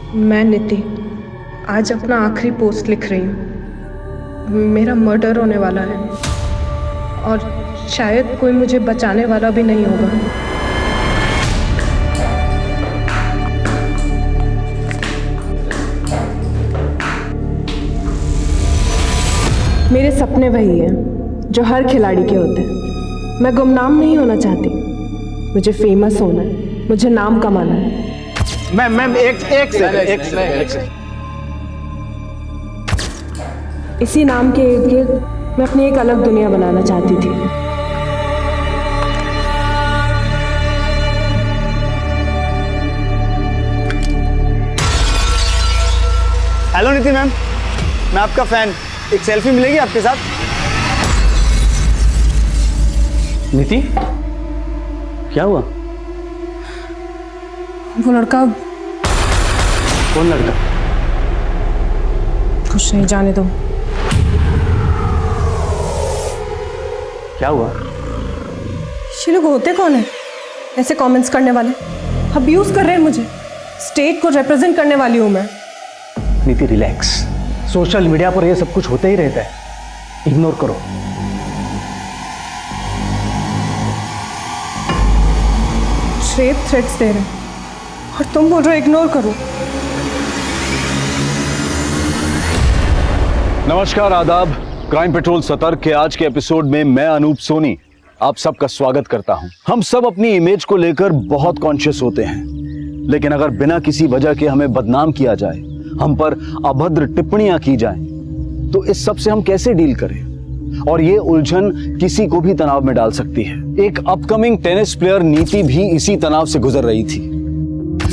मैं नीति आज अपना आखिरी पोस्ट लिख रही हूँ। मेरा मर्डर होने वाला है और शायद कोई मुझे बचाने वाला भी नहीं होगा। मेरे सपने वही हैं जो हर खिलाड़ी के होते हैं। मैं गुमनाम नहीं होना चाहती, मुझे फेमस होना है, मुझे नाम कमाना है। मैम एक सेकंड। इसी नाम के इर्द गिर्द मैं अपनी एक अलग दुनिया बनाना चाहती थी। हेलो नीति मैम, मैं आपका फैन। एक सेल्फी मिलेगी आपके साथ? नीति, क्या हुआ? वो लड़का। कौन लड़का? कुछ नहीं, जाने दो। क्या हुआ? ये लोग होते कौन है ऐसे कमेंट्स करने वाले? अब्यूज कर रहे हैं मुझे। स्टेट को रिप्रेजेंट करने वाली हूं मैं। नीति रिलैक्स, सोशल मीडिया पर ये सब कुछ होते ही रहता है, इग्नोर करो। रेप थ्रेट्स दे रहे हैं और तुम बोल रहे हो इग्नोर करो। नमस्कार, आदाब। क्राइम पेट्रोल सतर्क के आज के एपिसोड में मैं अनूप सोनी आप सबका स्वागत करता हूं। हम सब अपनी इमेज को लेकर बहुत कॉन्शियस होते हैं, लेकिन अगर बिना किसी वजह के हमें बदनाम किया जाए, हम पर अभद्र टिप्पणियां की जाएं, तो इस सब से हम कैसे डील करें? और ये उलझन किसी को भी तनाव में डाल सकती है। एक अपकमिंग टेनिस प्लेयर नीति भी इसी तनाव से गुजर रही थी,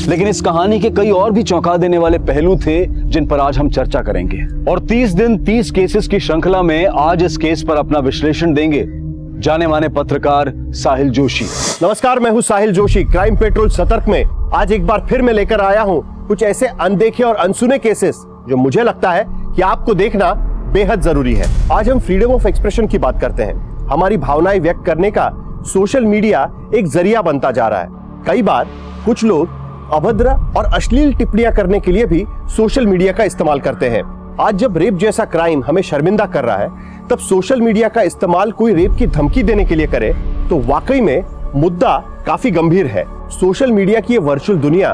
लेकिन इस कहानी के कई और भी चौंका देने वाले पहलू थे जिन पर आज हम चर्चा करेंगे। और 30 दिन 30 केसेस की श्रृंखला में आज इस केस पर अपना विश्लेषण देंगे जाने माने पत्रकार साहिल जोशी। नमस्कार, मैं हूं साहिल जोशी। क्राइम पेट्रोल सतर्क में आज एक बार फिर मैं लेकर आया हूं कुछ ऐसे अनदेखे और अनसुने केसेस जो मुझे लगता है कि आपको देखना बेहद जरूरी है। आज हम फ्रीडम ऑफ एक्सप्रेशन की बात करते हैं। हमारी भावनाएं व्यक्त करने का सोशल मीडिया एक जरिया बनता जा रहा है। कई बार कुछ लोग अभद्र और अश्लील टिप्पणियां करने के लिए भी सोशल मीडिया का इस्तेमाल करते हैं। आज जब रेप जैसा क्राइम हमें शर्मिंदा कर रहा है, तब सोशल मीडिया का इस्तेमाल कोई रेप की धमकी देने के लिए करे तो वाकई में मुद्दा काफी गंभीर है। सोशल मीडिया की ये वर्चुअल दुनिया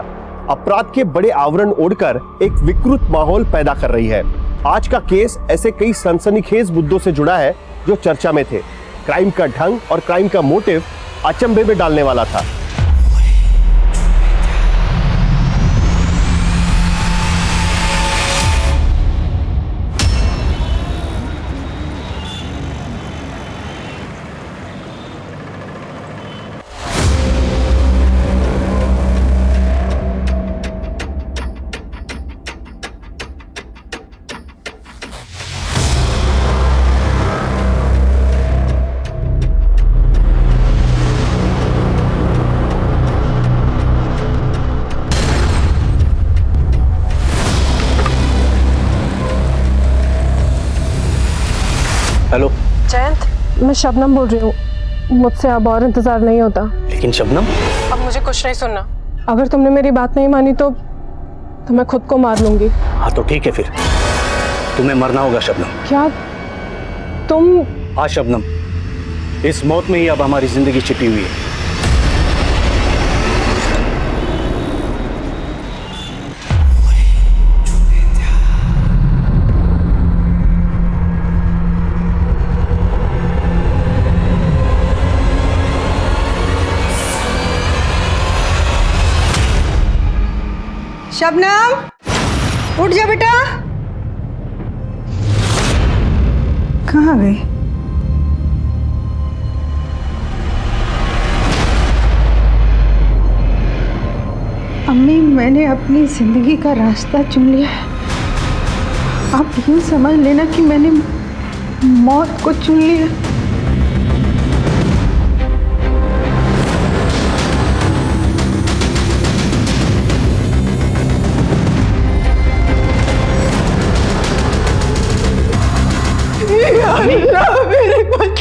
अपराध के बड़े आवरण ओढ़कर एक विकृत माहौल पैदा कर रही है। आज का केस ऐसे कई सनसनीखेज मुद्दों से जुड़ा है जो चर्चा में थे। क्राइम का ढंग और क्राइम का मोटिव अचंभे में डालने वाला था। हेलो जयंत, मैं शबनम बोल रही हूँ। मुझसे अब और इंतजार नहीं होता। लेकिन शबनम, अब मुझे कुछ नहीं सुनना। अगर तुमने मेरी बात नहीं मानी तो मैं खुद को मार लूंगी। हाँ तो ठीक है, फिर तुम्हें मरना होगा शबनम। क्या तुम? हाँ शबनम, इस मौत में ही अब हमारी जिंदगी छिपी हुई है। शबनम, उठ जा बेटा। कहाँ गई? अम्मी, मैंने अपनी जिंदगी का रास्ता चुन लिया है। आप यूं समझ लेना कि मैंने मौत को चुन लिया।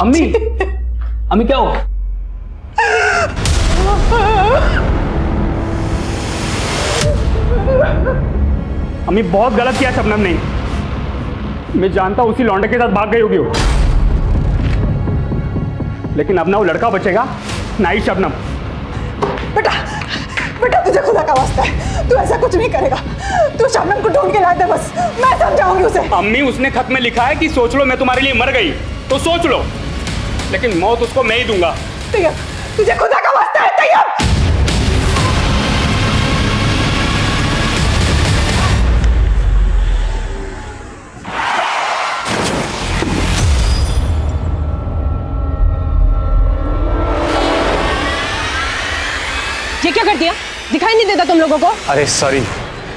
अम्मी, अम्मी क्या हो? अम्मी बहुत गलत किया शबनम ने। मैं जानता हूँ उसी लौंडे के साथ भाग गई होगी वो, लेकिन अब ना वो लड़का बचेगा ना ही शबनम। बेटा बेटा तुझे खुदा का वास्ता है, तू ऐसा कुछ नहीं करेगा। तू शबनम को ढूंढ के ला दे, बस मैं समझाऊंगी उसे। अम्मी उसने खत में लिखा है कि सोच लो मैं तुम्हारे लिए मर गई तो सोच लो, लेकिन मौत उसको मैं ही दूंगा। तैयब, तुझे खुदा का वास्ता है तैयब। ये क्या कर दिया? दिखाई नहीं देता तुम लोगों को? अरे सॉरी।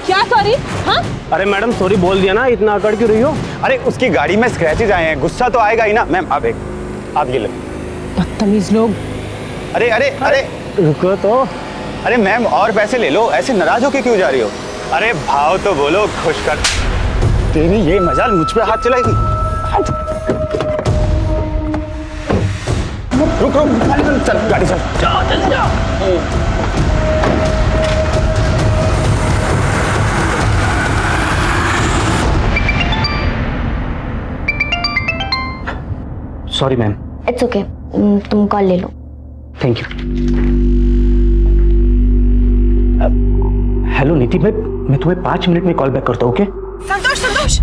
क्या सॉरी? हाँ? अरे मैडम सॉरी बोल दिया ना, इतना अकड़ क्यों रही हो? अरे उसकी गाड़ी में स्क्रैचेज आए हैं, गुस्सा तो आएगा ही ना। मैम आप ये लो। बदतमीज लोग। अरे अरे अरे रुको तो। अरे मैम और पैसे ले लो, ऐसे नाराज होके क्यों जा रही हो? अरे भाव तो बोलो, खुश कर। तेरी ये मजाल मुझ पे हाथ चलाएगी? रुक रुक, चल गाड़ी चल। जाओ जल्दी जाओ। Sorry ma'am. इट्स ओके, तुम कॉल ले लो। Thank you. हेलो नीति, मैं तुम्हें 5 मिनट में कॉल बैक करता हूँ, ओके? संतोष,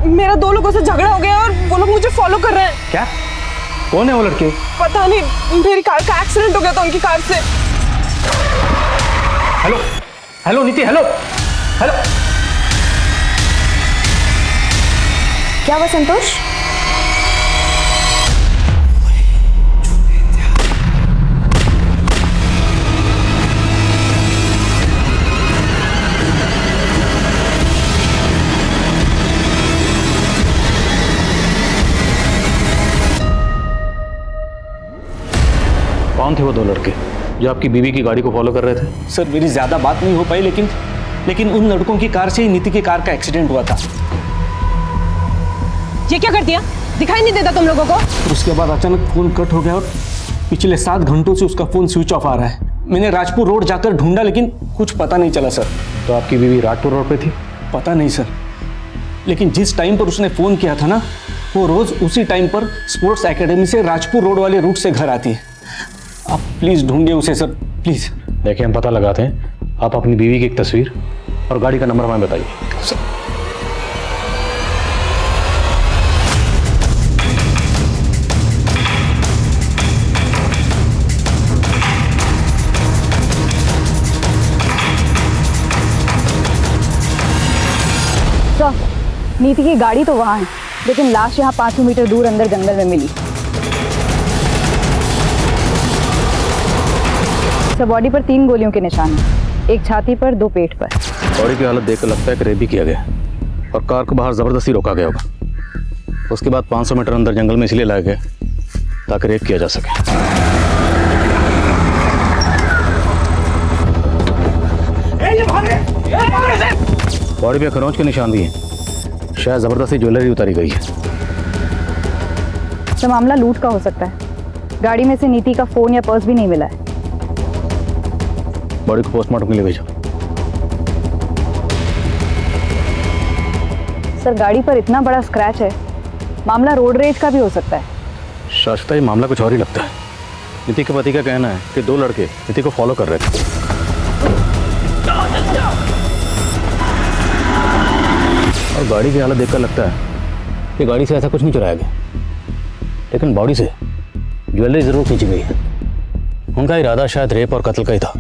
मेरा 2 लोगों से झगड़ा हो गया और वो लोग मुझे फॉलो कर रहे हैं। क्या? कौन है वो लड़के? पता नहीं, मेरी कार का एक्सीडेंट हो गया था उनकी कार से। हेलो नीति, हेलो। क्या हुआ संतोष? कौन थे वो 2 लड़के जो आपकी बीवी की गाड़ी को फॉलो कर रहे थे? सर मेरी ज़्यादा बात नहीं हो पाई, लेकिन उन लड़कों की कार से ही नीति की कार का एक्सीडेंट हुआ था। ये क्या कर दिया? दिखाई नहीं देता तुम लोगों को? उसके बाद अचानक फ़ोन कट हो गया और पिछले 7 घंटों से उसका फ़ोन स्विच ऑफ आ रहा है। मैंने राजपुर रोड जाकर ढूंढा लेकिन कुछ पता नहीं चला सर। तो आपकी बीवी राजपुर रोड पे थी? पता नहीं सर, लेकिन जिस टाइम पर उसने फ़ोन किया था ना, वो रोज़ उसी टाइम पर स्पोर्ट्स एकेडमी से राजपुर रोड वाले रूट से घर आती है। आप प्लीज़ ढूंढिए उसे सर, प्लीज़। देखिए हम पता लगाते हैं, आप अपनी बीवी की एक तस्वीर और गाड़ी का नंबर हमें बताइए। सर, नीति की गाड़ी तो वहाँ है, लेकिन लाश यहाँ 500 मीटर दूर अंदर जंगल में मिली। सर, बॉडी पर 3 गोलियों के निशान हैं, एक छाती पर, 2 पेट पर। बॉडी की हालत देखकर लगता है कि रेप भी किया गया और कार को बाहर जबरदस्ती रोका गया होगा। उसके बाद 500 मीटर अंदर जंगल में इसलिए लाया गया ताकि रेप किया जा सके। बॉडी पे खरोंच के निशान भी हैं, शायद जबरदस्ती ज्वेलरी उतारी गई है। सर, मामला लूट का हो सकता है। गाड़ी में से नीति का फोन या पर्स भी नहीं मिला है। बॉडी को पोस्टमार्टम के लिए भेजो। सर, गाड़ी पर इतना बड़ा स्क्रैच है, मामला रोड रेज का भी हो सकता है। शाश्वता, ये मामला कुछ और ही लगता है। नीति के पति का कहना है कि 2 लड़के नीति को फॉलो कर रहे थे। और गाड़ी की हालत देखकर लगता है कि गाड़ी से ऐसा कुछ नहीं चुराया गया, लेकिन बॉडी से ज्वेलरी जरूर खींची गई है। उनका इरादा शायद रेप और कत्ल का ही था,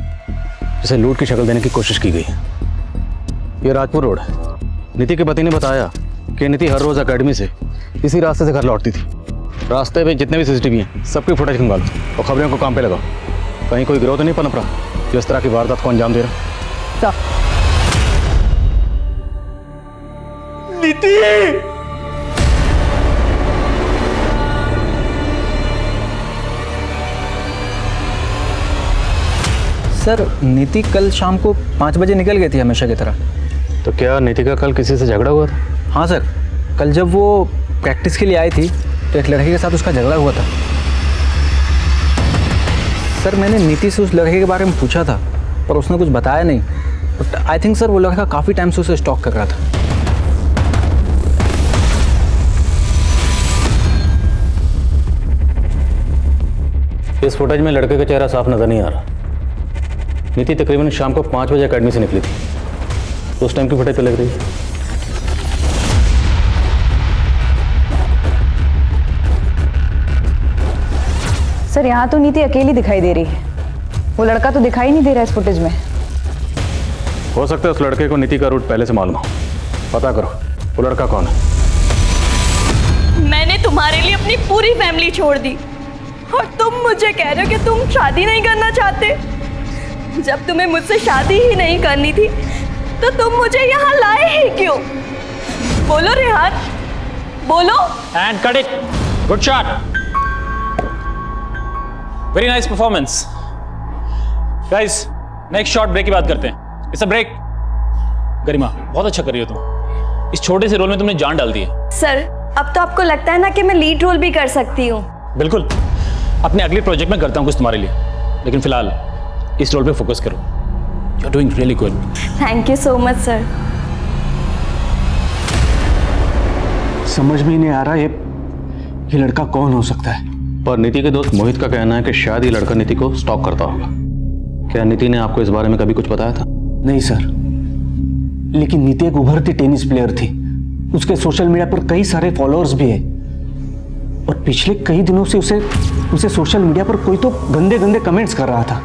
जिसे लूट की शक्ल देने की कोशिश की गई है। ये राजपुर रोड है। नीति के पति ने बताया कि नीति हर रोज एकेडमी से इसी रास्ते से घर लौटती थी। रास्ते में जितने भी सीसीटीवी हैं सबकी फुटेज खंगालो और खबरों को काम पे लगाओ। कहीं कोई गिरोह तो नहीं पनप रहा जो इस तरह की वारदात को अंजाम दे रहा। नीति! सर, नीति कल शाम को 5 बजे निकल गई थी हमेशा की तरह। तो क्या नीति का कल किसी से झगड़ा हुआ था? हाँ सर, कल जब वो प्रैक्टिस के लिए आई थी तो एक लड़के के साथ उसका झगड़ा हुआ था। सर, मैंने नीति से उस लड़के के बारे में पूछा था पर उसने कुछ बताया नहीं, बट आई थिंक सर वो लड़का काफ़ी टाइम से उसे स्टॉक कर रहा था। इस फुटेज में लड़के का चेहरा साफ नजर नहीं आ रहा। नीति तकरीबन शाम को 5 बजे अकेडमी से निकली थी। उस टाइम की फुटेज पे लग रही है। सर यहाँ तो नीति अकेली दिखाई दे रही है, वो लड़का तो दिखाई नहीं दे रहा इस फुटेज में। हो सकता है उस लड़के को नीति का रूट पहले से मालूम हो। पता करो वो लड़का कौन है। मैंने तुम्हारे लिए अपनी पूरी फैमिली छोड़ दी और तुम मुझे कह रहे हो कि तुम शादी नहीं करना चाहते। जब तुम्हें मुझसे शादी ही नहीं करनी थी तो तुम मुझे यहाँ लाए ही क्यों? बोलो रेहान, बोलो। And cut it, good shot, very nice performance. Guys next shot break की बात करते हैं। It's a break. गरिमा बहुत अच्छा कर रही हो तुम, इस छोटे से रोल में तुमने जान डाल दी है। सर अब तो आपको लगता है ना कि मैं लीड रोल भी कर सकती हूँ। बिल्कुल, अपने अगले प्रोजेक्ट में करता हूँ कुछ तुम्हारे लिए, लेकिन फिलहाल इस रोल पे फोकस करो। You are doing really good. Thank you so much sir. समझ में ही नहीं आ रहा ये लड़का कौन हो सकता है। पर नीति के दोस्त मोहित का कहना है कि शायद ये लड़का नीति को स्टॉक करता होगा। क्या नीति ने आपको इस बारे में कभी कुछ बताया था? नहीं सर, लेकिन नीति एक उभरती टेनिस प्लेयर थी। उसके सोशल मीडिया पर कई सारे फॉलोअर्स भी है और पिछले कई दिनों से उसे सोशल मीडिया पर कोई तो गंदे गंदे कमेंट्स कर रहा था,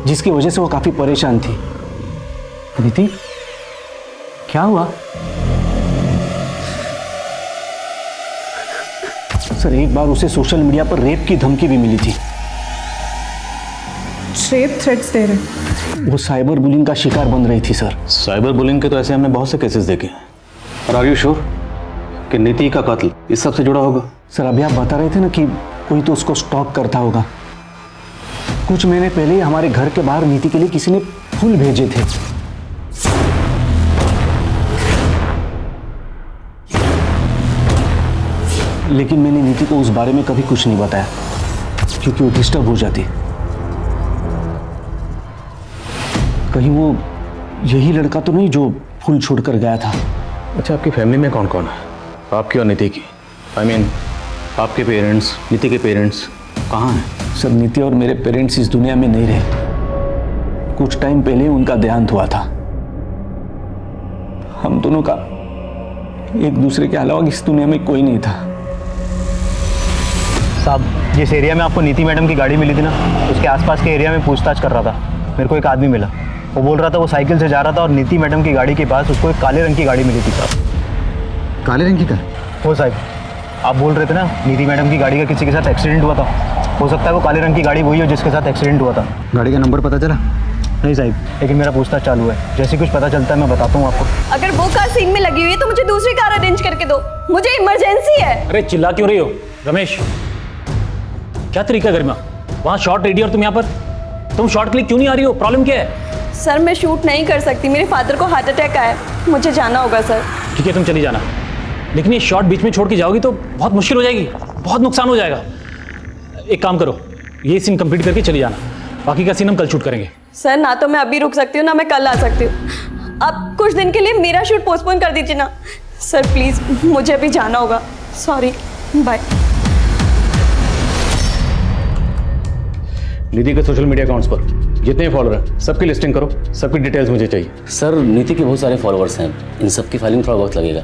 जिसकी वजह से वो काफी परेशान थी। नीति क्या हुआ? सर एक बार उसे सोशल मीडिया पर रेप की धमकी भी मिली थी। रेप थ्रेट्स दे रहे। वो साइबर बुलिंग का शिकार बन रही थी सर। साइबर बुलिंग के तो ऐसे हमने बहुत से केसेस देखे हैं। और आर यू श्योर कि नीति का कत्ल इस सब से जुड़ा होगा? सर अभी आप बता रहे थे ना कि कोई तो उसको स्टॉक करता होगा। कुछ महीने पहले ही हमारे घर के बाहर नीति के लिए किसी ने फूल भेजे थे। लेकिन मैंने नीति को उस बारे में कभी कुछ नहीं बताया क्योंकि वो डिस्टर्ब हो जाती। कहीं वो यही लड़का तो नहीं जो फूल छोड़कर गया था। अच्छा, आपकी फैमिली में कौन कौन है? आपकी और नीति की। आई मीन आपके पेरेंट्स, नीति के पेरेंट्स कहाँ हैं? सर नीति और मेरे पेरेंट्स इस दुनिया में नहीं रहे। कुछ टाइम पहले उनका देहांत हुआ था। हम दोनों का एक दूसरे के अलावा इस दुनिया में कोई नहीं था। साहब, जिस एरिया में आपको नीति मैडम की गाड़ी मिली थी ना, उसके आसपास के एरिया में पूछताछ कर रहा था। मेरे को एक आदमी मिला, वो बोल रहा था वो साइकिल से जा रहा था और नीति मैडम की गाड़ी के पास उसको एक काले रंग की गाड़ी मिली थी। साहब काले रंग की कार? वो साहब, आप बोल रहे थे ना नीति मैडम की गाड़ी का किसी के साथ एक्सीडेंट हुआ था। हो सकता है वो काले रंग की गाड़ी वही हो जिसके साथ एक्सीडेंट हुआ था। गाड़ी का नंबर पता चला? नहीं साहब, लेकिन मेरा पूछताछ चालू है। जैसे कुछ पता चलता है मैं बताता हूँ आपको। अगर वो कार सीन में लगी हुई है तो मुझे दूसरी कार अरेंज करके दो, मुझे इमरजेंसी है। अरे चिल्ला क्यों रही हो रमेश? क्या तरीका गरिमा? वहाँ शॉट रेडी और तुम यहाँ पर? तुम शॉट के लिए क्यों नहीं आ रही हो? प्रॉब्लम क्या है? सर मैं शूट नहीं कर सकती, मेरे फादर को हार्ट अटैक आया, मुझे जाना होगा सर। ठीक है तुम चली जाना, लेकिन ये शॉट बीच में छोड़ के जाओगी तो बहुत मुश्किल हो जाएगी, बहुत नुकसान हो जाएगा। एक काम करो, ये सीन कंप्लीट करके चली जाना, बाकी का सीन हम कल शूट करेंगे। सर ना तो मैं अभी रुक सकती हूँ ना मैं कल आ सकती हूँ। अब कुछ दिन के लिए मेरा शूट पोस्टपोन कर दीजिए ना सर प्लीज, मुझे अभी जाना होगा। Sorry, bye. नीति के सोशल मीडिया अकाउंट्स पर जितने फॉलोअर हैं सबकी लिस्टिंग करो, सबकी डिटेल्स मुझे चाहिए। सर नीति के बहुत सारे फॉलोअर्स हैं, इन सब की फाइलिंग थोड़ा वक्त लगेगा।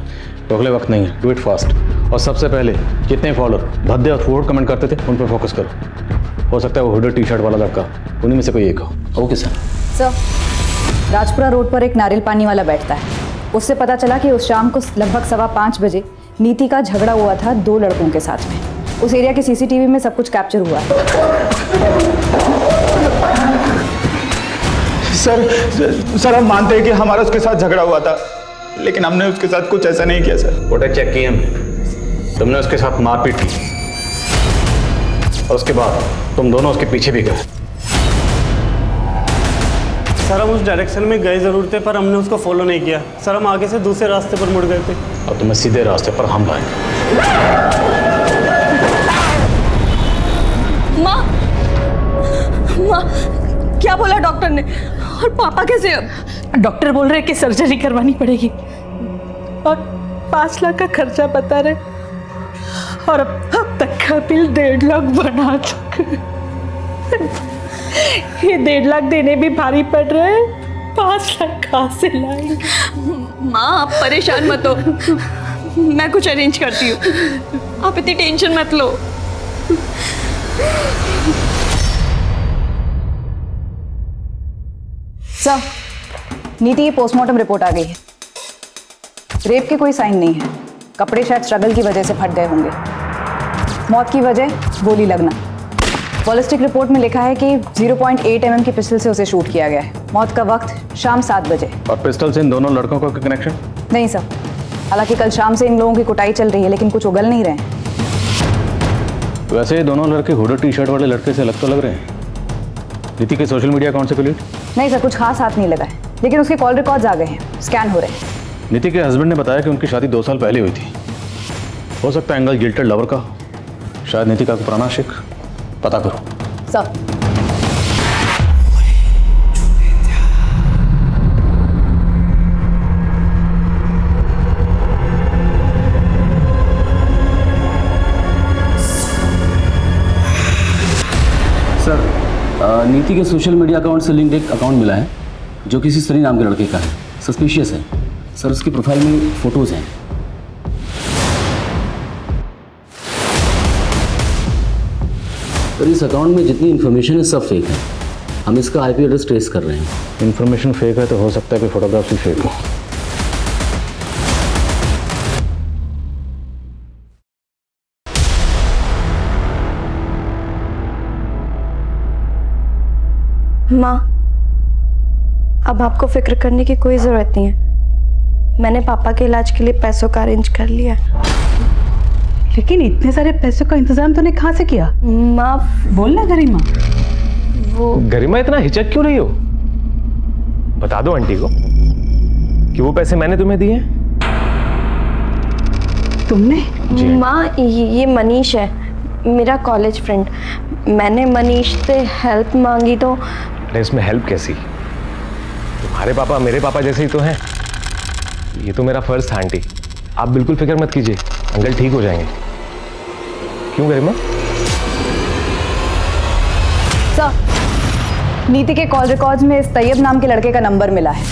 तो अगले वक्त नहीं है, डू इट फास्ट। और सबसे पहले जितने फॉलोअर भद्दे और फूड कमेंट करते थे उन पर फोकस करो। हो सकता है वो हुडी टी शर्ट वाला लड़का उन्हीं में से कोई एक हो। Okay sir. Sir Rajpura road पर एक नारियल पानी वाला बैठता है, उससे पता चला कि उस शाम को लगभग 5:15 बजे नीति का झगड़ा हुआ था 2 लड़कों के साथ में। उस एरिया के सीसीटीवी में सब कुछ कैप्चर हुआ है। सर हम मानते हैं कि हमारा उसके साथ झगड़ा हुआ था, लेकिन हमने उसके साथ कुछ ऐसा नहीं किया सर। फोटो चेक किए हमने, तुमने उसके साथ मारपीट की और उसके बाद तुम दोनों उसके पीछे भी गए। सर हम उस डायरेक्शन में गए ज़रूर थे पर हमने उसको फॉलो नहीं किया। सर हम आगे से दूसरे रास्ते पर मुड़ गए थे और तुम्हें सीधे रास्ते पर हम लाए। माँ, माँ क्या बोला डॉक्टर ने? और पापा कैसे? अब डॉक्टर बोल रहे हैं कि सर्जरी करवानी पड़ेगी और 5 लाख का खर्चा बता रहे, और अब तक का बिल 1.5 लाख बना चुके। ये 1.5 लाख देने भी भारी पड़ रहे हैं, 5 लाख कहाँ से लाएंगे? माँ आप परेशान मत हो, मैं कुछ अरेंज करती हूँ, आप इतनी टेंशन मत लो। सर, नीति की पोस्टमार्टम रिपोर्ट आ गई है। रेप के कोई साइन नहीं है, कपड़े शायद स्ट्रगल की वजह से फट गए होंगे। मौत की वजह गोली लगना। बॉलिस्टिक रिपोर्ट में लिखा है कि 0.8 mm की पिस्टल से उसे शूट किया गया है। मौत का वक्त शाम 7 बजे। और पिस्टल से इन दोनों लड़कों का कोई कनेक्शन? नहीं सर, हालांकि कल शाम से इन लोगों की कुटाई चल रही है, लेकिन कुछ उगल नहीं रहे हैं। वैसे ये दोनों लड़के हुडी टी-शर्ट वाले लड़के से अलग तो लग रहे हैं। नीति के सोशल मीडिया अकाउंट से कोई लीड? नहीं सर, कुछ खास हाथ नहीं लगा है, लेकिन उसके कॉल रिकॉर्ड्स आ गए हैं, स्कैन हो रहे हैं। नीति के हस्बैंड ने बताया कि उनकी शादी 2 साल पहले हुई थी। हो सकता है एंगल गिल्टेड लवर का, शायद नीति का पुराना शिक। पता करो सर। नीति के सोशल मीडिया अकाउंट से लिंक्ड एक अकाउंट मिला है जो किसी सनी नाम के लड़के का है। सस्पिशियस है सर, उसकी प्रोफाइल में फोटोज हैं। सर इस अकाउंट में जितनी इन्फॉर्मेशन है सब फेक है। हम इसका आईपी एड्रेस ट्रेस कर रहे हैं। इन्फॉर्मेशन फेक है तो हो सकता है कि फोटोग्राफ भी फेक हो। माँ, अब आपको फिक्र करने की कोई ज़रूरत नहीं है। मैंने पापा के इलाज के लिए पैसों का अरेंज कर लिया। लेकिन इतने सारे पैसों का इंतजाम तूने कहाँ से किया? माँ बोलना गरिमा। वो गरिमा इतना हिचक क्यों रही हो? बता दो आंटी को कि वो पैसे मैंने तुम्हें दिए। तुमने? माँ ये मनीष है, मेरा कॉलेज फ्रेंड। मैंने मनीष से हेल्प मांगी तो। अरे इसमें हेल्प कैसी? तुम्हारे पापा मेरे पापा जैसे ही तो हैं। ये तो मेरा फर्ज था आंटी, आप बिल्कुल फिक्र मत कीजिए, अंकल ठीक हो जाएंगे। क्यों गरिमा? सर, नीति के कॉल रिकॉर्ड्स में इस तैयब नाम के लड़के का नंबर मिला है।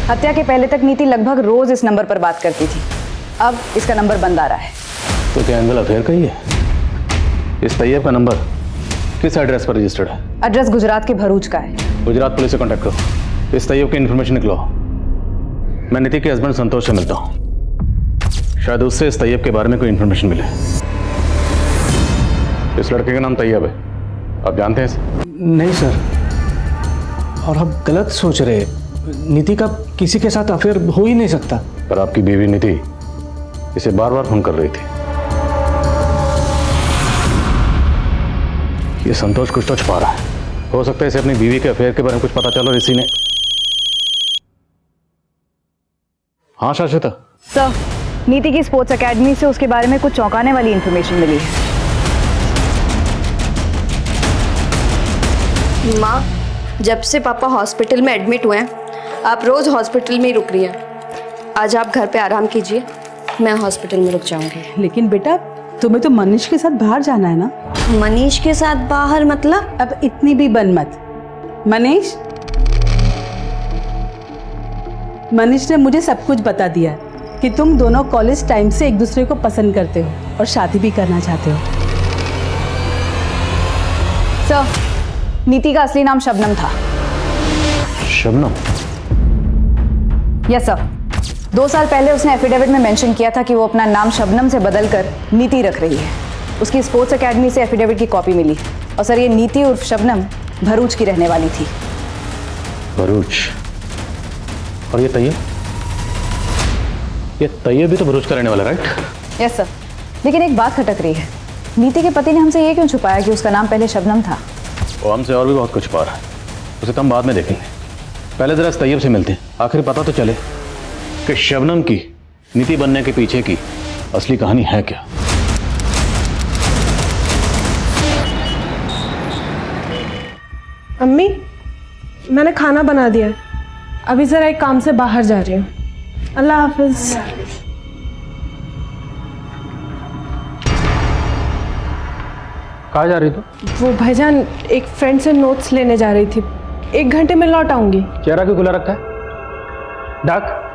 हत्या के पहले तक नीति लगभग रोज इस नंबर पर बात करती थी। अब इसका नंबर बंद आ रहा है। तो क्या एंगल अफेयर का ही है? इस तैयब का नंबर किस एड्रेस पर रजिस्टर्ड है? एड्रेस गुजरात के भरूच का है। गुजरात पुलिस से कांटेक्ट करो, इस तैयब की इन्फॉर्मेशन निकलवाओ। मैं नीति के हस्बैंड संतोष से मिलता हूँ, शायद उससे इस तैयब के बारे में कोई इन्फॉर्मेशन मिले। इस लड़के का नाम तैयब है, आप जानते हैं इसे? नहीं सर, और आप गलत सोच रहे हैं। नीति का किसी के साथ अफेयर हो ही नहीं सकता। पर आपकी बीवी नीति इसे बार बार फोन कर रही थी। ये संतोष कुछ तो छुपा रहा है। हो सकता है इसे अपनी बीवी के अफेयर के बारे में कुछ पता चला और इसी ने। हाँ शाश्वता। सर, नीति की स्पोर्ट्स एकेडमी से उसके बारे में कुछ चौंकाने वाली इंफॉर्मेशन मिली है। माँ, जब से पापा हॉस्पिटल में एडमिट हुए हैं, आप रोज हॉस्पिटल में ही रुक रही हैं। आज आप घर पे आराम कीजिए, मैं हॉस्पिटल में रुक जाऊंगी। लेकिन बेटा, तुम्हें तो मनीष के साथ बाहर जाना है ना? मनीष के साथ बाहर मतलब? अब इतनी भी बन मत। मनीष ने मुझे सब कुछ बता दिया कि तुम दोनों कॉलेज टाइम से एक दूसरे को पसंद करते हो और शादी भी करना चाहते हो। सर, नीति का असली नाम शबनम था। शबनम? यस सर, 2 साल पहले उसने एफिडेविट में मेंशन किया था कि वो अपना नाम शबनम से बदलकर नीति रख रही है। उसकी स्पोर्ट्स एकेडमी से एफिडेविट की कॉपी मिली। और सर, ये नीति उर्फ शबनम भरूच की रहने वाली थी। भरूच? और ये तैयब? ये तैयब भी तो भरूच का रहने वाला, राइट? यस सर, लेकिन एक बात खटक रही है। नीति के पति ने हमसे ये क्यों छुपाया कि उसका नाम पहले शबनम था? वो हमसे और भी बहुत कुछ छुपा रहा है, उसे तो हम बाद में देखेंगे। पहले जरा इस तैयब से मिलते हैं, आखिर पता तो चले कि शबनम की नीति बनने के पीछे की असली कहानी है क्या। अम्मी, मैंने खाना बना दिया है, अभी ज़रा एक काम से बाहर जा रही हूँ। अल्लाह हाफिज़। कहाँ जा रही तू? वो भाईजान एक फ्रेंड से नोट्स लेने जा रही थी, 1 घंटे में लौट आऊंगी। चेहरा क्यों खुला रखा है? डाक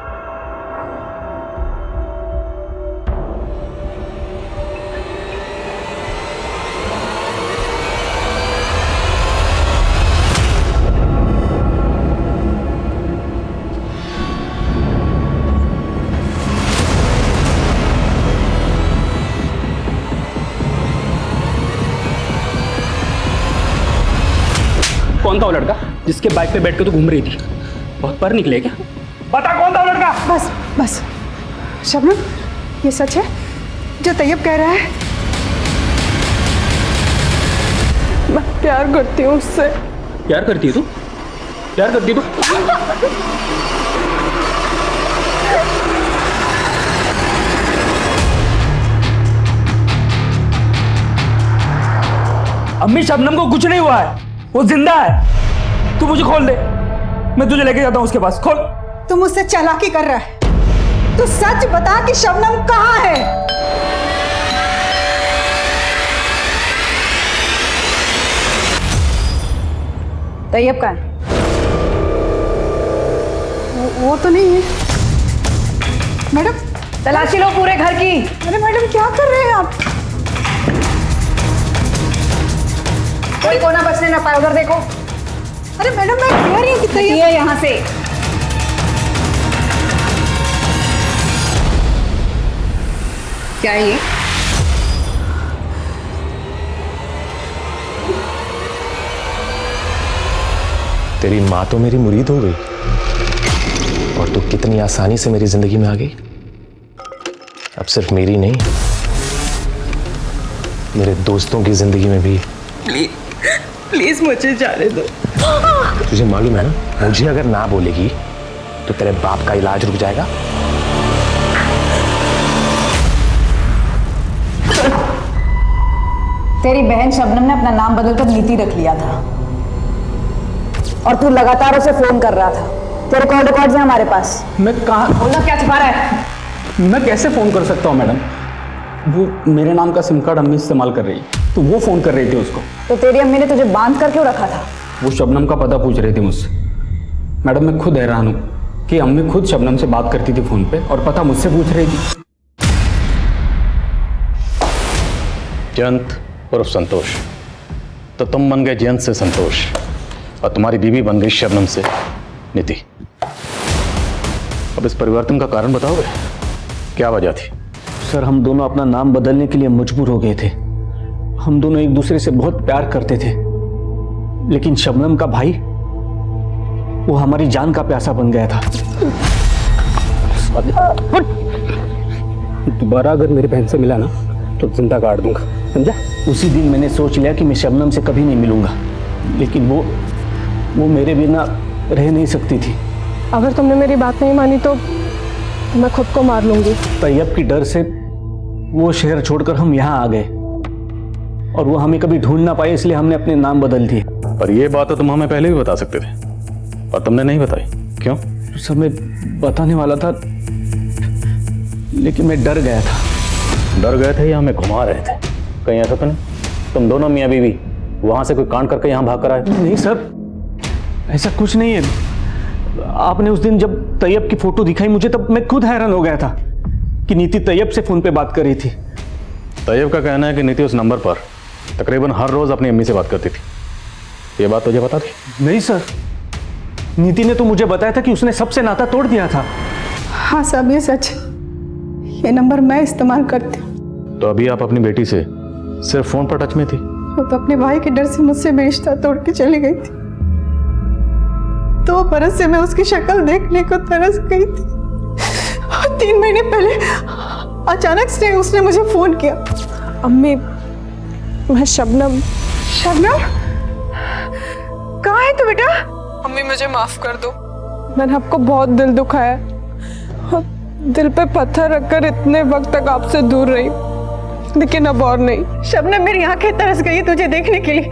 कौन था वो लड़का जिसके बाइक पे बैठ के तू घूम रही थी? बहुत पर निकले क्या? बता कौन था वो लड़का? बस बस शबनम, ये सच है जो तैयब कह रहा है? मैं प्यार करती हूँ उससे। प्यार करती है तू? प्यार करती है तू? अम्मी, शबनम को कुछ नहीं हुआ है, वो जिंदा है। तू मुझे खोल दे, मैं तुझे लेके जाता हूँ उसके पास। खोल। तू मुझसे चालाकी कर रहा है। तू सच बता कि शबनम कहाँ है? तैयब कहाँ है? वो तो नहीं है। मैडम, तलाशी लो पूरे घर की। अरे मैडम, क्या कर रहे हैं आप? कोई कोना बचने ना पाए, उधर देखो। अरे मैडम, मैं कह रही हूँ कि तैयब ये यहाँ से। क्या है ये? तेरी माँ तो मेरी मुरीद हो गई और तू कितनी आसानी से मेरी जिंदगी में आ गई। अब सिर्फ मेरी नहीं, मेरे दोस्तों की जिंदगी में भी। प्लीज मुझे जाने दो। तुझे मालूम है ना, मुझे अगर ना बोलेगी तो तेरे बाप का इलाज रुक जाएगा। तेरी बहन शबनम ने अपना नाम बदलकर नीति रख लिया था और तू लगातार उसे फोन कर रहा था। तेरे कॉल रिकॉर्ड्स हैं हमारे पास। मैं कहाँ? बोलना क्या छिपा रहा है? मैं कैसे फोन कर सकता हूँ मैडम? वो मेरे नाम का सिम कार्ड अम्मी इस्तेमाल कर रही है, तो वो फोन कर रही थी उसको। तो तेरी अम्मी ने तुझे बांध कर क्यों रखा था? वो शबनम का पता पूछ रही थी मुझसे। मैडम, मैं खुद हैरान हूँ कि अम्मी खुद शबनम से बात करती थी फोन पे और पता मुझसे पूछ रही थी। जयंत उर्फ संतोष, तो तुम बन गए जयंत से संतोष और तुम्हारी बीवी बन गई शबनम से नीति। अब इस परिवर्तन का कारण बताओगे? क्या वजह थी? सर, हम दोनों अपना नाम बदलने के लिए मजबूर हो गए थे। हम दोनों एक दूसरे से बहुत प्यार करते थे, लेकिन शबनम का भाई वो हमारी जान का प्यासा बन गया था। दोबारा अगर मेरी बहन से मिला ना तो जिंदा काट दूंगा, समझा? उसी दिन मैंने सोच लिया कि मैं शबनम से कभी नहीं मिलूंगा, लेकिन वो मेरे बिना रह नहीं सकती थी। अगर तुमने मेरी बात नहीं मानी तो मैं खुद को मार लूंगी। तैयब की डर से वो शहर छोड़कर हम यहाँ आ गए और वो हमें कभी ढूंढ ना पाए, इसलिए हमने अपने नाम बदल दिए। पर ये बात तो तुम हमें पहले भी बता सकते थे और तुमने नहीं बताई, क्यों? सब मैं बताने वाला था, लेकिन मैं डर गया था। डर गए थे या हमें घुमा रहे थे? कहीं ऐसा तो नहीं तुम दोनों मियाँ बीवी वहां से कोई कांड करके यहाँ भाग कर आए? नहीं सर, ऐसा कुछ नहीं है। आपने उस दिन जब तैयब की फोटो दिखाई मुझे, तब मैं खुद हैरान हो गया था कि नीति तैयब से फोन पे बात कर रही थी। तैयब का कहना है कि नीति उस नंबर पर तकरीबन हर रोज अपनी अम्मी से बात करती थी। ये बात तुझे पता थी? नहीं सर, नीति ने तो मुझे बताया था कि उसने सबसे नाता तोड़ दिया था। हाँ साहब, ये सच। ये नंबर मैं इस्तेमाल करती हूँ। तो अभी आप अपनी बेटी से सिर्फ फोन पर टच में थी? वो तो अपने भाई के डर से मुझसे भी रिश्ता तोड़ के चली गई थी। 2 बरस से मैं उसकी शक्ल देखने को तरस गई थी। 3 महीने पहले अचानक से उसने मुझे फोन किया। अम्मी, मैं शबनम। शबनम, कहाँ है तू बेटा? अम्मी, मुझे माफ कर दो। मैंने आपको बहुत दिल दुखाया और दिल पे पत्थर रखकर इतने वक्त तक आपसे दूर रही, लेकिन अब और नहीं। शबनम, मेरी आंखें तरस गई तुझे देखने के लिए।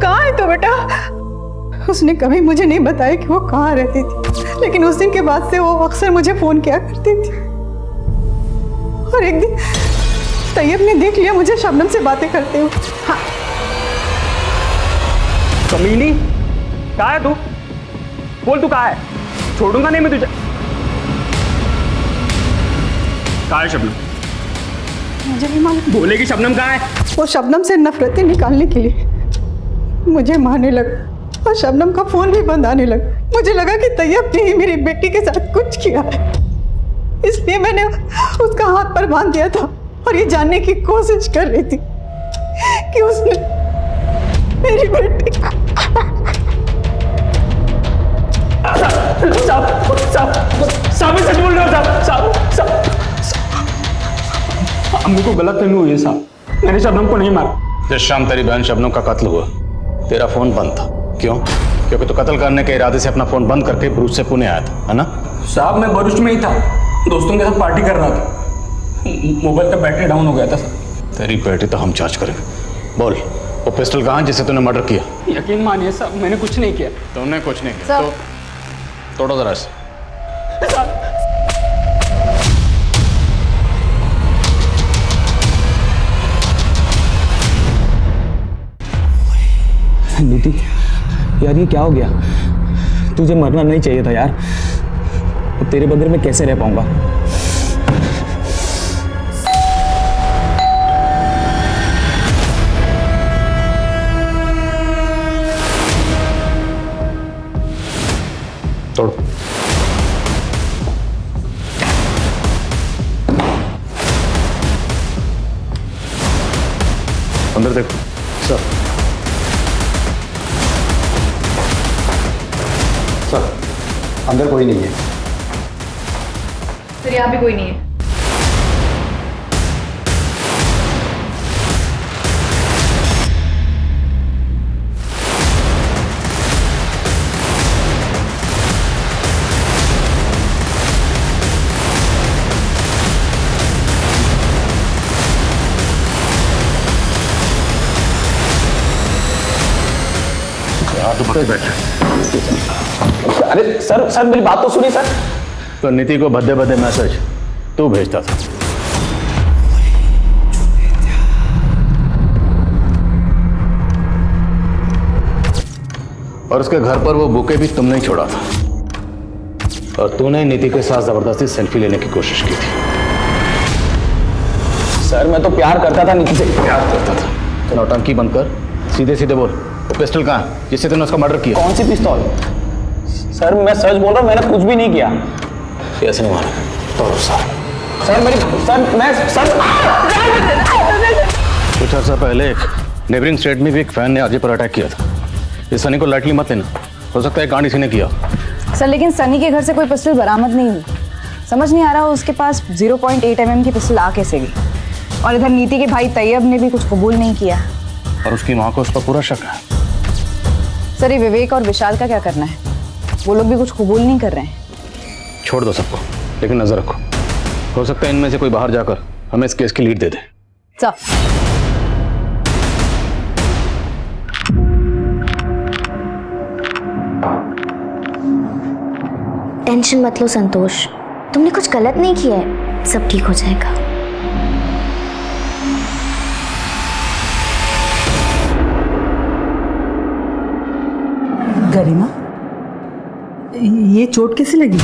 कहाँ है तू बेटा? उसने कभी मुझे नहीं बताया कि वो कहाँ रहती थी, लेकिन उस दिन के बाद से वो अक्सर मुझे फोन किया करती थी। और एक दिन तैयब ने देख लिया मुझे शबनम से बातें करते हुए। हाँ। कमीनी, कहाँ है तू? बोल, तू कहाँ है? छोड़ूंगा नहीं मैं तुझे। कहाँ है शबनम? मुझे नहीं मालूम। बोलेगी शबनम कहाँ है? वो शबनम से नफरतें निकालने के लिए मुझे मारने लगा और शबनम का फोन भी बंद आने लगा। मुझे लगा कि तैयब ने ही मेरी बेटी के साथ कुछ किया है, इसलिए मैंने उसका हाथ पर बांध दिया था और ये जानने की कोशिश कर रही थी कि उसने मेरी बेटी साहब सच बोल रहे हो साहब। अम्मी को गलतफहमी हुई है साहब, मैंने शबनम को नहीं मारा। जिस शाम तेरी बहन शबनम का कत्ल हुआ तेरा फोन बंद था, क्यों? क्योंकि तू कत्ल करने के इरादे से अपना फोन बंद करके भरूच से पुणे आया था, है ना? साहब मैं भरूच में ही था, दोस्तों के साथ पार्टी कर रहा था, मोबाइल का बैटरी डाउन हो गया था सर। तेरी बेटी तो हम चार्ज करेंगे। बोल, वो पिस्टल कहाँ है जिसे तूने मर्डर किया? यकीन मानिए साहब, मैंने कुछ नहीं किया। तुमने कुछ नहीं किया तो तोड़ो जरा इसे। नीति यार, ये क्या हो गया? तुझे मरना नहीं चाहिए था यार। तेरे बगैर मैं कैसे रह पाऊंगा? तोड़। अंदर देखो सर। सर अंदर कोई नहीं है। सर यहाँ भी कोई नहीं है। अरे सर मेरी बात तो सुनिए सर। तो नीति को भद्दे भद्दे मैसेज तू भेजता था और उसके घर पर वो बुके भी तुमने ही छोड़ा था और तूने नीति के साथ जबरदस्ती सेल्फी लेने की कोशिश की थी। सर मैं तो प्यार करता था नीति से। प्यार करता था तो नौटंकी बंद कर, सीधे सीधे बोल, वो पिस्टल कहाँ है जिससे तूने उसका मर्डर किया? कौन सी पिस्तौल? सर मैं सच बोल रहा हूँ, मैंने कुछ भी नहीं किया। कैसे नहीं माना? तो सर मेरी सर कुछ अर्सा पहले एक नेबरिंग स्टेट में भी एक फैन ने अजय पर अटैक किया था। इस सनी को लाइटली मत लेना, हो सकता है कांड इसी ने किया। सर लेकिन सनी के घर से कोई पिस्टल बरामद नहीं हुई। समझ नहीं आ रहा उसके पास 0.8 mm की पिस्टल आ कैसे गई। और इधर नीति के भाई तैयब ने भी कुछ कबूल नहीं किया और उसकी माँ को उस पर पूरा शक है। सर ये विवेक और विशाल का क्या करना है? वो लोग भी कुछ कबूल नहीं कर रहे हैं। छोड़ दो सबको, लेकिन नजर रखो, हो सकता है इनमें से कोई बाहर जाकर हमें इस केस की लीड दे दे। सर टेंशन मत लो संतोष, तुमने कुछ गलत नहीं किया है, सब ठीक हो जाएगा। गरिमा, ये चोट कैसे लगी?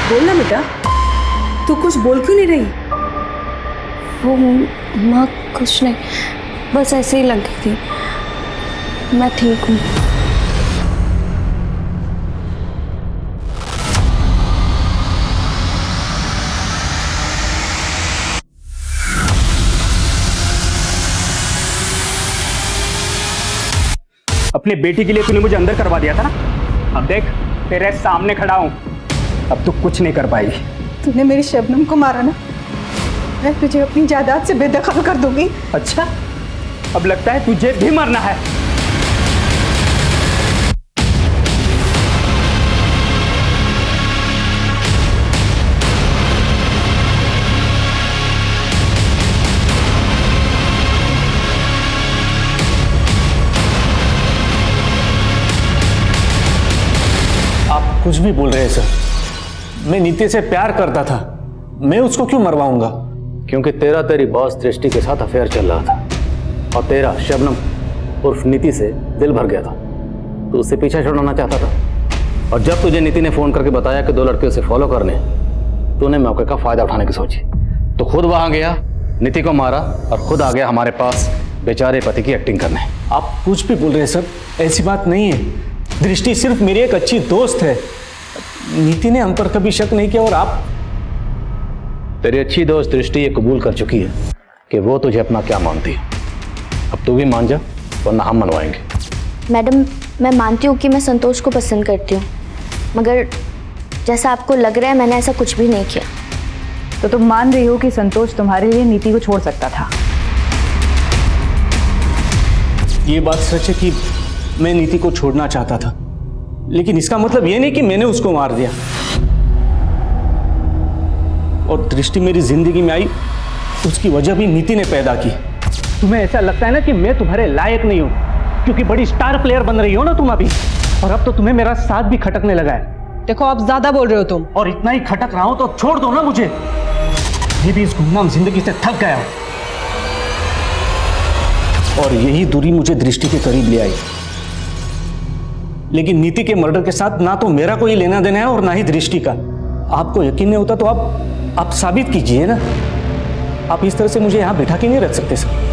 बोल ना बेटा, तू कुछ बोल क्यों नहीं रही? वो माँ कुछ नहीं, बस ऐसे ही लग गई थी, मैं ठीक हूँ। अपने बेटी के लिए तूने मुझे अंदर करवा दिया था ना, अब देख तेरे सामने खड़ा हूं, अब तू कुछ नहीं कर पाएगी। तूने मेरी शबनम को मारा ना, मैं तुझे अपनी जायदाद से बेदखल कर दूंगी। अच्छा, अब लगता है तुझे भी मरना है। कुछ भी बोल रहे हैं सर। मैं नीति से प्यार करता था, मैं उसको क्यों मरवाऊंगा? क्योंकि तेरा तेरी बॉस दृष्टि के साथ अफेयर चल रहा था और तेरा शबनम उर्फ नीति से दिल भर गया था। तू उससे पीछा छुड़ाना चाहता था और जब तुझे नीति ने फोन करके बताया कि 2 लड़के उसे फॉलो करने, तूने मौके का फायदा उठाने की सोची। तो खुद वहां गया, नीति को मारा और खुद आ गया हमारे पास बेचारे पति की एक्टिंग करने। आप कुछ भी बोल रहे हैं सर, ऐसी बात नहीं है। दृष्टि सिर्फ मेरी एक अच्छी दोस्त है। नीति ने हम पर कभी शक नहीं किया और आप। तेरी अच्छी दोस्त दृष्टि ये कबूल कर चुकी है कि वो तुझे अपना क्या मानती है। अब तू भी मान जा, वरना हम मनवाएंगे। मैडम, मैं मानती हूँ कि मैं संतोष को पसंद करती हूँ, मगर जैसा आपको लग रहा है मैंने ऐसा कुछ भी नहीं किया। तो तुम मान रही हो कि संतोष तुम्हारे लिए नीति को छोड़ सकता था? ये बात सच है कि मैं नीति को छोड़ना चाहता था, लेकिन इसका मतलब ये नहीं कि मैंने उसको मार दिया। और दृष्टि मेरी जिंदगी में आई, उसकी वजह भी नीति ने पैदा की। तुम्हें ऐसा लगता है ना कि मैं तुम्हारे लायक नहीं हूं, क्योंकि बड़ी स्टार प्लेयर बन रही हो ना तुम अभी, और अब तो तुम्हें मेरा साथ भी खटकने लगा है। देखो, आप ज्यादा बोल रहे हो तुम। और इतना ही खटक रहा हूं तो छोड़ दो ना मुझे। ये भी इस गुमनाम जिंदगी से थक गया हूं। और यही दूरी मुझे दृष्टि के करीब ले आई। लेकिन नीति के मर्डर के साथ ना तो मेरा कोई लेना देना है और ना ही दृष्टि का। आपको यकीन नहीं होता तो आप साबित कीजिए ना। आप इस तरह से मुझे यहां बैठा के नहीं रख सकते सर।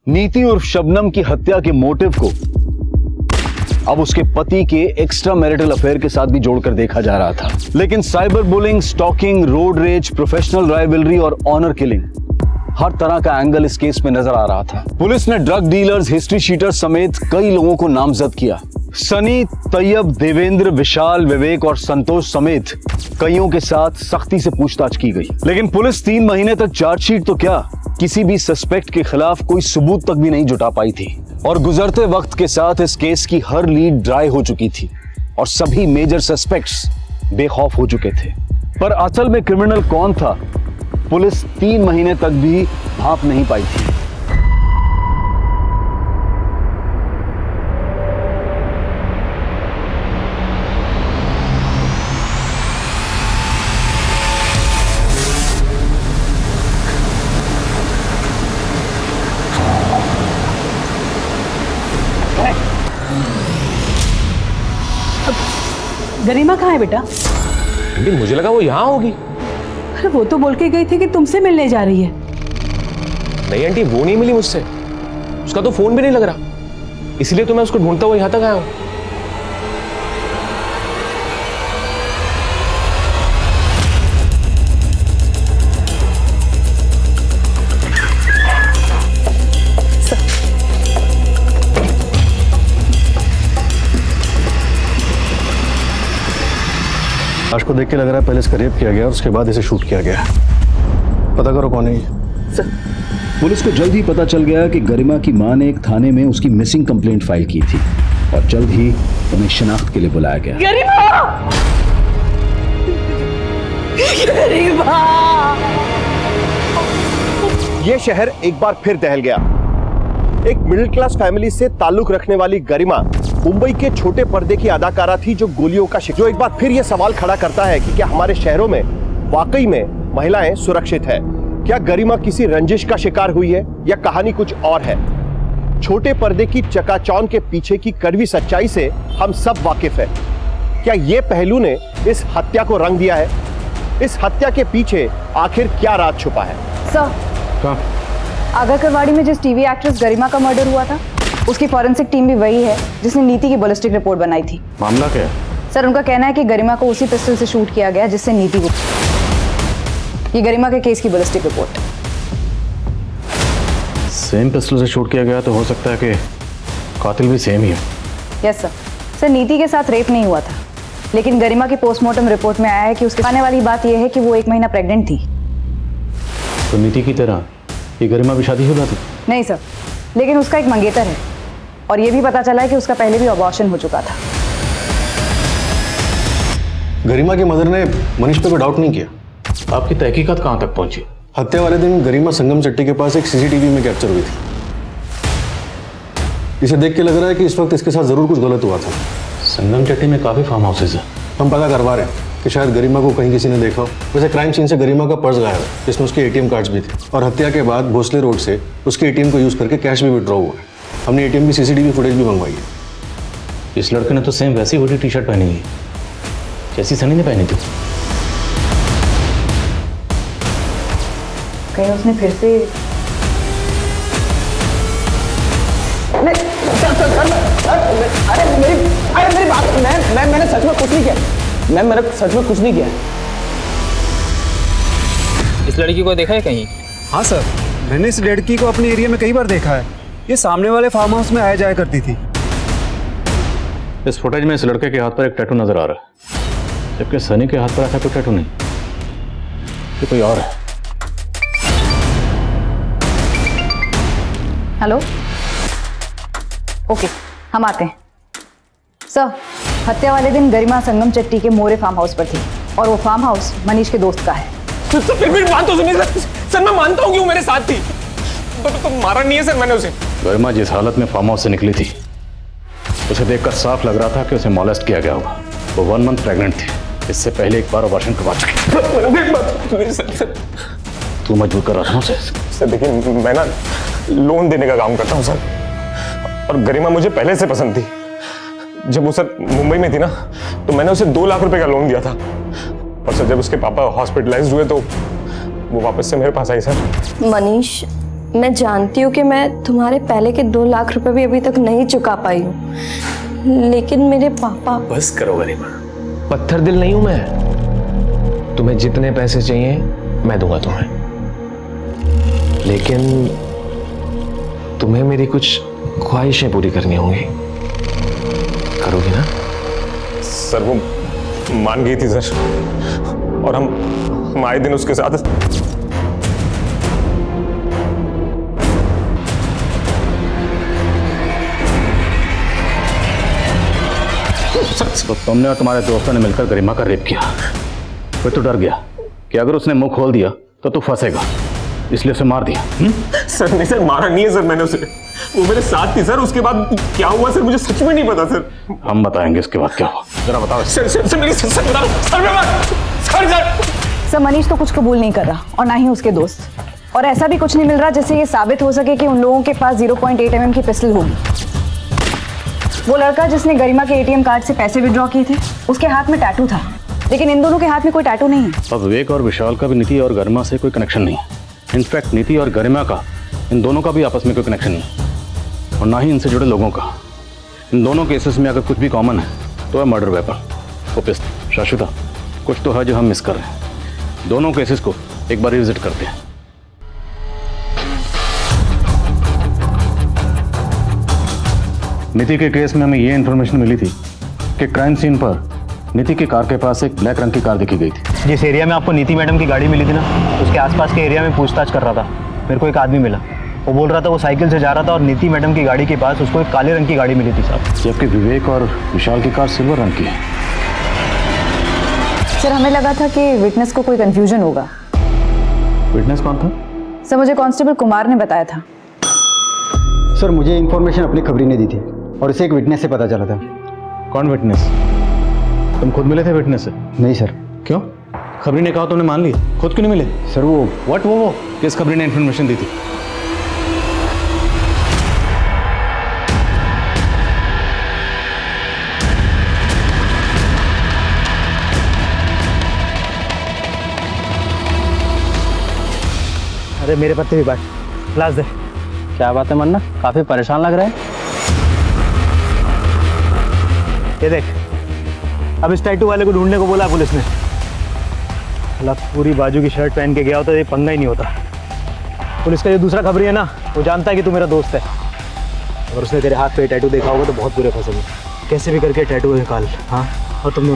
नीति और शबनम की हत्या के मोटिव को अब उसके पति के एक्स्ट्रा मैरिटल अफेयर के साथ भी जोड़कर देखा जा रहा था। लेकिन cyber bullying, stalking, road rage, professional rivalry और ऑनर किलिंग, हर तरह का एंगल इस केस में नजर आ रहा था। पुलिस ने ड्रग डीलर्स, हिस्ट्री शीटर्स समेत कई लोगों को नामजद किया। सनी, तैयब, देवेंद्र, विशाल, विवेक और संतोष समेत कईयों के साथ सख्ती से पूछताछ की गई। लेकिन पुलिस 3 महीने तक चार्जशीट तो क्या, किसी भी सस्पेक्ट के खिलाफ कोई सबूत तक भी नहीं जुटा पाई थी। और गुजरते वक्त के साथ इस केस की हर लीड ड्राई हो चुकी थी और सभी मेजर सस्पेक्ट्स बेखौफ हो चुके थे। पर असल में क्रिमिनल कौन था, पुलिस 3 महीने तक भी भांप नहीं पाई थी। गरिमा कहाँ है बेटा? आंटी मुझे लगा वो यहाँ होगी। अरे वो तो बोल के गई थी कि तुमसे मिलने जा रही है। नहीं आंटी, वो नहीं मिली मुझसे। उसका तो फोन भी नहीं लग रहा, इसलिए तो मैं उसको ढूंढता हुआ यहाँ तक आया हूँ। लाश को देख के लग रहा है पहले इसका रेप किया गया और उसके बाद इसे शूट किया गया। पता करो कौन है ये। पुलिस को जल्द ही पता चल गया कि गरिमा की मां ने एक थाने में उसकी मिसिंग कंप्लेंट फाइल की थी और जल्द ही उन्हें शिनाख्त के लिए बुलाया गया। गरिमा! गरिमा! ये शहर एक बार फिर दहल गया। एक मिडिल क्लास फैमिली से ताल्लुक रखने वाली गरिमा मुंबई के छोटे पर्दे की अदाकारा थी जो गोलियों का शिकार। जो एक बार फिर यह सवाल खड़ा करता है कि क्या हमारे शहरों में वाकई में महिलाएं सुरक्षित है? क्या गरिमा किसी रंजिश का शिकार हुई है या कहानी कुछ और है? छोटे पर्दे की चकाचौंध के पीछे की कड़वी सच्चाई से हम सब वाकिफ हैं। क्या ये पहलू ने इस हत्या को रंग दिया है? इस हत्या के पीछे आखिर क्या राज छुपा है? सर, आगा करवाड़ी में जिस टीवी एक्ट्रेस गरिमा का मर्डर हुआ था, उसकी फॉरेंसिक टीम भी वही है जिसने नीति की बैलिस्टिक रिपोर्ट बनाई थी। मामला क्या है? सर, उनका कहना है कि गरिमा को उसी पिस्टल से शूट किया गया जिससे नीति को। ये गरिमा के केस की बैलिस्टिक रिपोर्ट। सेम पिस्टल से शूट किया गया तो हो सकता है कि कातिल भी सेम ही है। Yes sir. सर, नीति के साथ रेप नहीं हुआ था, लेकिन गरिमा की पोस्टमार्टम रिपोर्ट में आया है कि उसके आने वाली बात यह है कि वो 1 महीना प्रेग्नेंट थी। तो नीति की तरह ये गरिमा भी शादीशुदा थी? नहीं सर, लेकिन उसका एक मंगेतर है और ये भी पता चला है कि उसका पहले भी अबॉर्शन हो चुका था। गरिमा की मदर ने मनीष पे कोई डाउट नहीं किया। आपकी तहकीकात कहाँ तक पहुंची? हत्या वाले दिन गरिमा संगम चट्टी के पास एक सीसीटीवी में कैप्चर हुई थी। इसे देख के लग रहा है कि इस वक्त इसके साथ जरूर कुछ गलत हुआ था। संगम चट्टी में काफी फार्म हाउसेज है, हम पता करवा रहे हैं कि शायद गरिमा को कहीं किसी ने देखा हो। वैसे क्राइम सीन से गरिमा का पर्स गायब है, जिसमें उसके एटीएम कार्ड्स भी थे, और हत्या के बाद भोसले रोड से उसके एटीएम को यूज करके कैश भी विड्रॉ हुआ है। हमने एटीएम की सीसीटीवी फुटेज भी मंगवाई है। इस लड़के ने तो सेम वैसी हुडी टी शर्ट पहनी है जैसी सनी ने पहनी थी। कहीं उसने फिर से अरे मेरी बात, मैंने सच में कुछ नहीं किया। मैंने सच में कुछ नहीं किया। इस लड़की को देखा है कहीं? हाँ सर, मैंने इस लड़की को अपने एरिया में कई बार देखा है। ये सामने वाले फार्म हाउस में आया जाया करती थी। इस फुटेज में इस लड़के के हाथ पर एक टैटू नजर आ रहा है, जबकि सनी के हाथ पर ऐसा कोई टैटू नहीं, ये कोई और है। हेलो, ओके, हम आते हैं। सर, हत्या वाले दिन गरिमा संगम चट्टी के मोरे फार्म हाउस पर थी, और वो फार्म हाउस मनीष के दोस्त का है। तो फिर भी बात तो सुनिए सर, मैं मानता हूँ कि वो मेरे साथ थी, तो मारा नहीं है सर मैंने उसे। गरिमा जिस हालत में फार्म हाउस से निकली थी, उसे देखकर साफ लग रहा था कि उसे मॉलेस्ट किया गया होगा। वो 1 मंथ प्रेग्नेंट थी, इससे पहले एक बार अबॉर्शन करवा चुकी। तू मजबूर कर रहा था उसे? सर देखिए, मैं ना लोन देने का काम करता हूँ सर, और गरिमा मुझे पहले से पसंद थी। जब वो सर मुंबई में थी ना, तो मैंने उसे 2 लाख रुपए का लोन दिया था, और सर जब उसके पापा हॉस्पिटलाइज्ड हुए तो वो वापस से मेरे पास आई सर। मनीष, मैं जानती हूँ कि मैं तुम्हारे पहले के 2 लाख रुपए भी अभी तक नहीं चुका पाई हूँ, लेकिन मेरे पापा। बस करो गरिमा, पत्थर दिल नहीं हूं मैं। तुम्हें जितने पैसे चाहिए मैं दूंगा तुम्हें, लेकिन तुम्हें मेरी कुछ ख्वाहिशें पूरी करनी होंगी। करोगी ना? सर वो मान गई थी सर, और हम आए दिन उसके साथ। तो तुमने और तुम्हारे दोस्तों ने मिलकर गरिमा का रेप किया। फिर तो डर गया कि अगर उसने मुंह खोल दिया तो तू फंसेगा, इसलिए उसे मार दिया। सर नहीं सर, मारा नहीं है सर मैंने उसे, वो मेरे साथ थी सर। उसके बाद क्या हुआ सर मुझे सच में नहीं पता सर। हम बताएंगे इसके बाद क्या हुआ, जरा बताओ। सर, मनीष तो कुछ कबूल नहीं कर रहा, और ना ही उसके दोस्त, और ऐसा भी कुछ नहीं मिल रहा जिससे ये साबित हो सके कि उन लोगों के पास 0.8 mm की पिस्टल होगी। वो लड़का जिसने गरिमा के एटीएम कार्ड से पैसे विड्रॉ किए थे, उसके हाथ में टैटू था, लेकिन इन दोनों के हाथ में कोई टैटू नहीं है। अब विवेक और विशाल का भी नीति और गरिमा से कोई कनेक्शन नहीं है। इनफैक्ट नीति और गरिमा का, इन दोनों का भी आपस में कोई कनेक्शन नहीं, और ना ही इनसे जुड़े लोगों का। इन दोनों केसेस में अगर कुछ भी कॉमन है तो है मर्डर वेपन, वो पिस्टल। शाश्वता, कुछ तो है जो हम मिस कर रहे हैं। दोनों केसेस को एक बार रिविजिट करते हैं। नीति के केस में हमें ये इन्फॉर्मेशन मिली थी कि क्राइम सीन पर नीति की कार के पास एक ब्लैक रंग की कार देखी गई थी। जिस एरिया में आपको नीति मैडम की गाड़ी मिली थी ना, उसके आसपास के एरिया में पूछताछ कर रहा था। मेरे को एक आदमी मिला, वो बोल रहा था वो साइकिल से जा रहा था और नीति मैडम की गाड़ी के पास उसको एक काले रंग की गाड़ी मिली थी साहब। जबकि विवेक और विशाल की कार सिल्वर रंग की है। सर, हमें लगा था कि विटनेस को कोई कंफ्यूजन होगा। विटनेस कौन था? सर, मुझे कांस्टेबल कुमार ने बताया था। सर, मुझे इन्फॉर्मेशन अपनी खबरी ने दी थी, और इसे एक विटनेस से पता चला था। कौन विटनेस? तुम खुद मिले थे विटनेस से? नहीं सर। क्यों? खबरी ने कहा तुमने मान लिया, खुद क्यों नहीं मिले? सर वो वो किस खबरी ने इन्फॉर्मेशन दी थी? अरे मेरे पत्ते भी बांट, ग्लास दे। क्या बात है मन्ना, काफी परेशान लग रहा है। ये देख, अब इस टैटू वाले को ढूंढने को बोला पुलिस ने। अल्लाह, पूरी बाजू की शर्ट पहन के गया होता तो ये पंगा ही नहीं होता। पुलिस का जो दूसरा खबरी है ना, वो जानता है कि तू मेरा दोस्त है। अगर उसने तेरे हाथ पे टैटू देखा होगा तो बहुत बुरे फंसेंगे। कैसे भी करके टैटू निकाल। हाँ, और तुम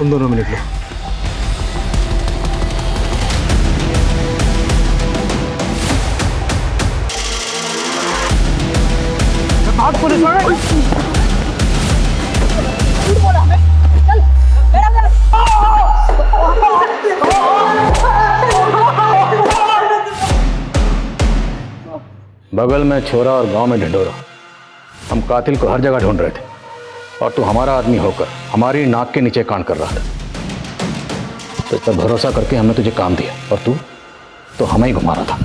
दोनों में निकलो। भाग पुलिस वाले। बगल में छोरा और गांव में ढिंढोरा। हम कातिल को हर जगह ढूंढ रहे थे और तू हमारा आदमी होकर हमारी नाक के नीचे कांड कर रहा था। तो इस पर भरोसा करके हमने तुझे काम दिया और तू तो हमें ही घुमा रहा था।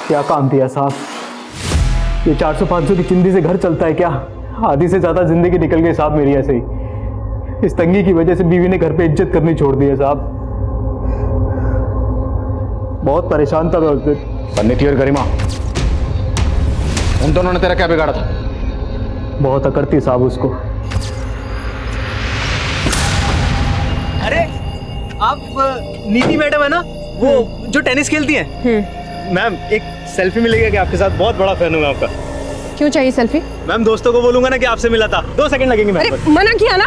क्या काम दिया साहब? ये 400-500 की चिंदी से घर चलता है क्या? आधी से ज्यादा जिंदगी निकल गई साहब मेरी ऐसे ही। इस तंगी की वजह से बीवी ने घर पे इज्जत करनी छोड़ दी है साहब। बहुत परेशान था मैं उस दिन। नीति और गरिमा, उन दोनों ने तेरा क्या बिगाड़ा था? बहुत अकड़ थी साहब उसको। अरे आप नीति मैडम है ना, वो जो टेनिस खेलती हैं? मैम एक सेल्फी मिलेगा क्या आपके साथ? बहुत बड़ा फैन हूँ मैं आपका। क्यों चाहिए सेल्फी? मैम दोस्तों को बोलूंगा ना कि आपसे मिला था। 2 सेकंड लगेंगे मैम। अरे मना किया ना,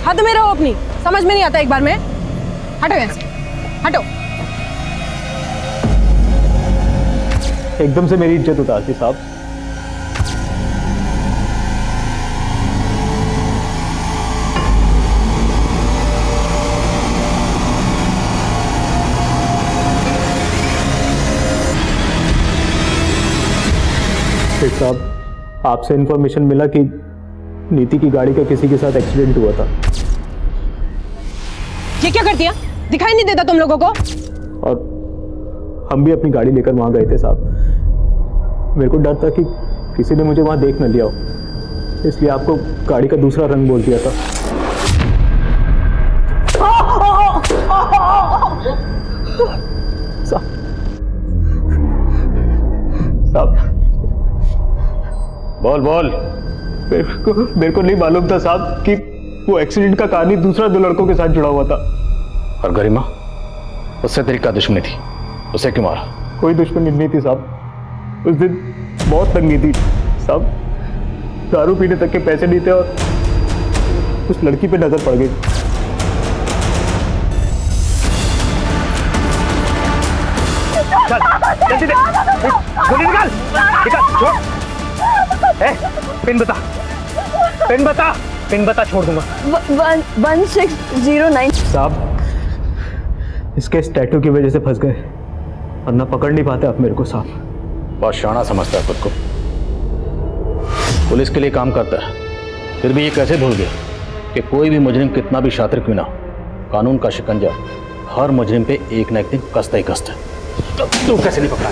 हद में रहो अपनी। समझ में नहीं आता एक बार में? हटो यहाँ से, हटो। एकदम से मेरी इज्जत उतारती साहब। साहब आपसे इंफॉर्मेशन मिला कि नीति की गाड़ी का किसी के साथ एक्सीडेंट हुआ था। ये क्या कर दिया? दिखाई नहीं देता तुम लोगों को? और हम भी अपनी गाड़ी लेकर वहां गए थे साहब। मेरे को डर था कि किसी ने मुझे वहां देख न लिया हो, इसलिए आपको गाड़ी का दूसरा रंग बोल दिया था। साहब बोल बोल। मेरे को नहीं मालूम था साहब कि वो एक्सीडेंट का कहानी दूसरा 2 लड़कों के साथ जुड़ा हुआ था। और गरिमा, उससे तेरी क्या दुश्मनी थी? उसे क्यों मारा? कोई दुश्मनी नहीं थी साहब। उस दिन बहुत तंगी थी साहब, दारू पीने तक के पैसे नहीं थे और उस लड़की पे नजर पड़ गई। जल्दी दे, गोली निकाल, निकाल, छोड़। पिन बता, पिन बता, पिन बता, छोड़ दूंगा। 1609। साहब इसके इस टैटू की वजह से फंस गए, वरना पकड़ नहीं पाते आप मेरे को साहब। बहुत शाना समझता है खुद को, पुलिस के लिए काम करता है, फिर भी ये कैसे भूल गया कि कोई भी मुजरिम कितना भी शातिर क्यों ना हो, कानून का शिकंजा हर मुजरिम पे एक ना एक दिन कसता ही कसता है। तू कैसे नहीं पकड़ा?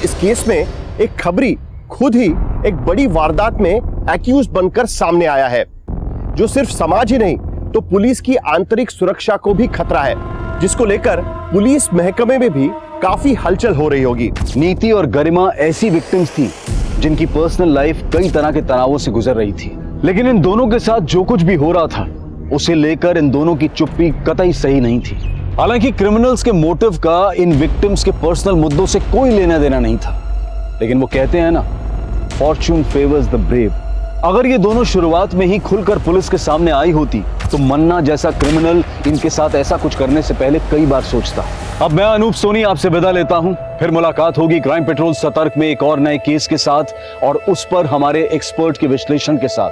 इस केस में एक खबरी खुद ही एक बड़ी वारदात में एक्यूज बनकर सामने आया है, जो सिर्फ समाज ही नहीं तो पुलिस की आंतरिक सुरक्षा को भी खतरा है, जिसको लेकर पुलिस महकमे में भी काफी हलचल हो रही होगी। नीति और गरिमा ऐसी विक्टिम्स थी जिनकी पर्सनल लाइफ कई तरह के तनावों से गुजर रही थी, लेकिन इन दोनों के साथ जो कुछ भी हो रहा था उसे लेकर इन दोनों की चुप्पी कतई सही नहीं थी। हालांकि क्रिमिनल्स के मोटिव का इन विक्टिम्स के पर्सनल मुद्दों से कोई लेना देना नहीं था, लेकिन वो कहते हैं ना, फॉर्च्यून फेवर्स द ब्रेव। अगर ये दोनों शुरुआत में ही खुलकर पुलिस के सामने आई होती तो मन्ना जैसा क्रिमिनल इनके साथ ऐसा कुछ करने से पहले कई बार सोचता। अब मैं अनूप सोनी आपसे विदा लेता हूं, फिर मुलाकात होगी क्राइम पेट्रोल सतर्क में एक और नए केस के साथ और उस पर हमारे एक्सपर्ट के विश्लेषण के साथ।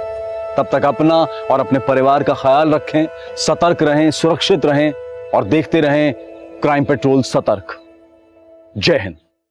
तब तक अपना और अपने परिवार का ख्याल रखें, सतर्क रहें, सुरक्षित रहें और देखते रहें क्राइम पेट्रोल सतर्क। जय हिंद।